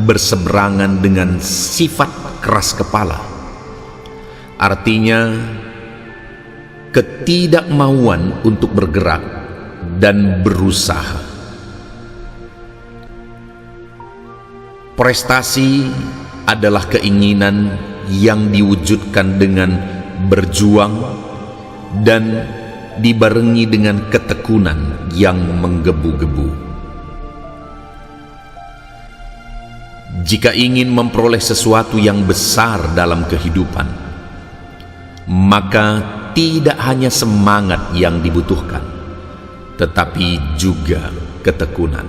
A: berseberangan dengan sifat keras kepala. Artinya, ketidakmauan untuk bergerak dan berusaha. Prestasi adalah keinginan yang diwujudkan dengan berjuang dan dibarengi dengan ketekunan yang menggebu-gebu. Jika ingin memperoleh sesuatu yang besar dalam kehidupan, maka tidak hanya semangat yang dibutuhkan, tetapi juga ketekunan.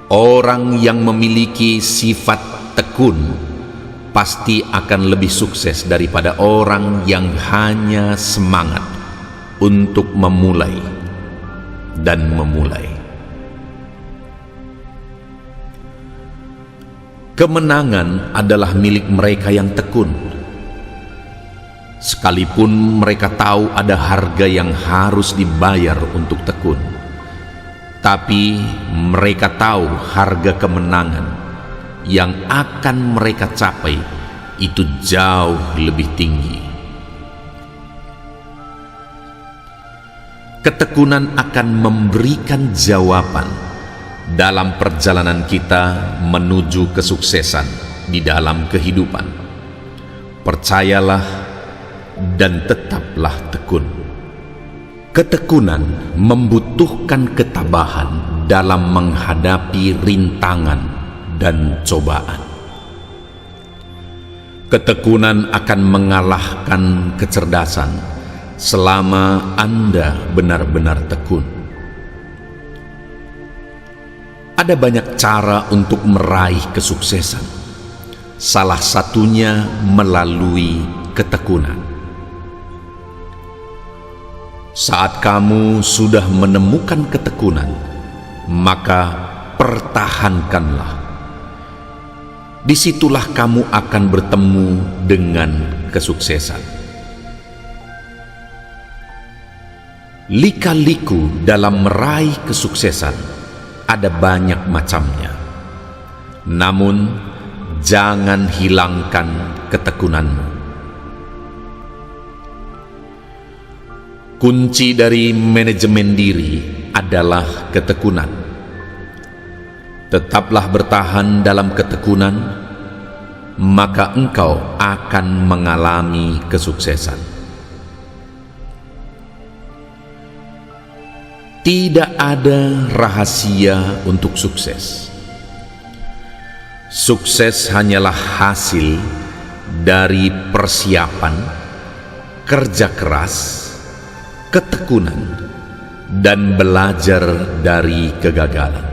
A: Orang yang memiliki sifat tekun pasti akan lebih sukses daripada orang yang hanya semangat untuk memulai dan memulai. Kemenangan adalah milik mereka yang tekun, sekalipun mereka tahu ada harga yang harus dibayar untuk tekun. Tapi mereka tahu harga kemenangan yang akan mereka capai itu jauh lebih tinggi. Ketekunan akan memberikan jawaban dalam perjalanan kita menuju kesuksesan di dalam kehidupan. Percayalah dan tetaplah tekun. Ketekunan membutuhkan ketabahan dalam menghadapi rintangan dan cobaan. Ketekunan akan mengalahkan kecerdasan selama Anda benar-benar tekun. Ada banyak cara untuk meraih kesuksesan. Salah satunya melalui ketekunan. Saat kamu sudah menemukan ketekunan, maka pertahankanlah. Disitulah kamu akan bertemu dengan kesuksesan. Lika-liku dalam meraih kesuksesan ada banyak macamnya. Namun, jangan hilangkan ketekunanmu. Kunci dari manajemen diri adalah ketekunan. Tetaplah bertahan dalam ketekunan, maka engkau akan mengalami kesuksesan. Tidak ada rahasia untuk sukses. Sukses hanyalah hasil dari persiapan, kerja keras, ketekunan, dan belajar dari kegagalan.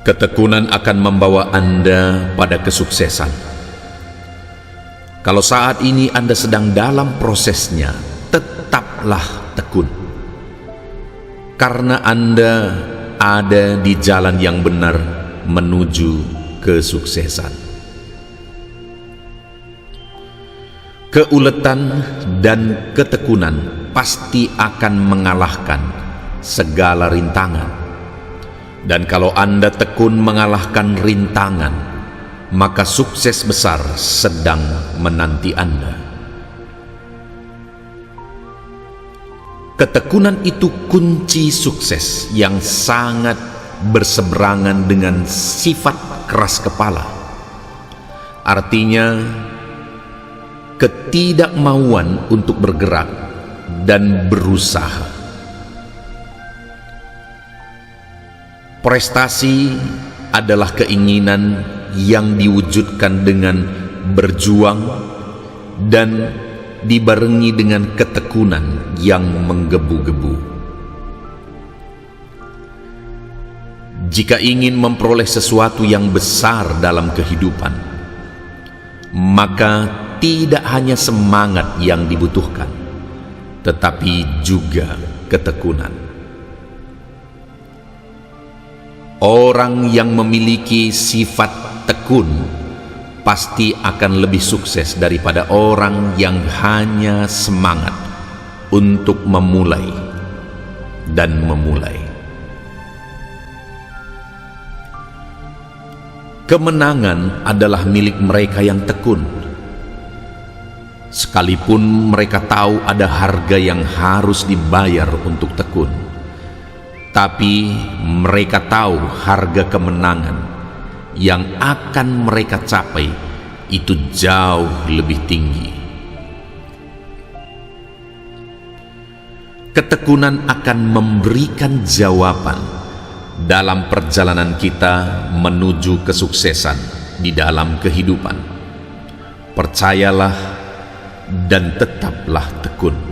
A: Ketekunan akan membawa Anda pada kesuksesan. Kalau saat ini Anda sedang dalam prosesnya, tetaplah tekun. Karena Anda ada di jalan yang benar menuju kesuksesan. Keuletan dan ketekunan pasti akan mengalahkan segala rintangan. Dan kalau Anda tekun mengalahkan rintangan, maka sukses besar sedang menanti Anda. Ketekunan itu kunci sukses yang sangat berseberangan dengan sifat keras kepala. Artinya, ketidakmauan untuk bergerak dan berusaha. Prestasi adalah keinginan yang diwujudkan dengan berjuang dan dibarengi dengan ketekunan yang menggebu-gebu. Jika ingin memperoleh sesuatu yang besar dalam kehidupan, maka tidak hanya semangat yang dibutuhkan, tetapi juga ketekunan. Orang yang memiliki sifat tekun pasti akan lebih sukses daripada orang yang hanya semangat untuk memulai dan memulai. Kemenangan adalah milik mereka yang tekun. Sekalipun mereka tahu ada harga yang harus dibayar untuk tekun, tapi mereka tahu harga kemenangan yang akan mereka capai itu jauh lebih tinggi. Ketekunan akan memberikan jawaban dalam perjalanan kita menuju kesuksesan di dalam kehidupan. Percayalah dan tetaplah tekun.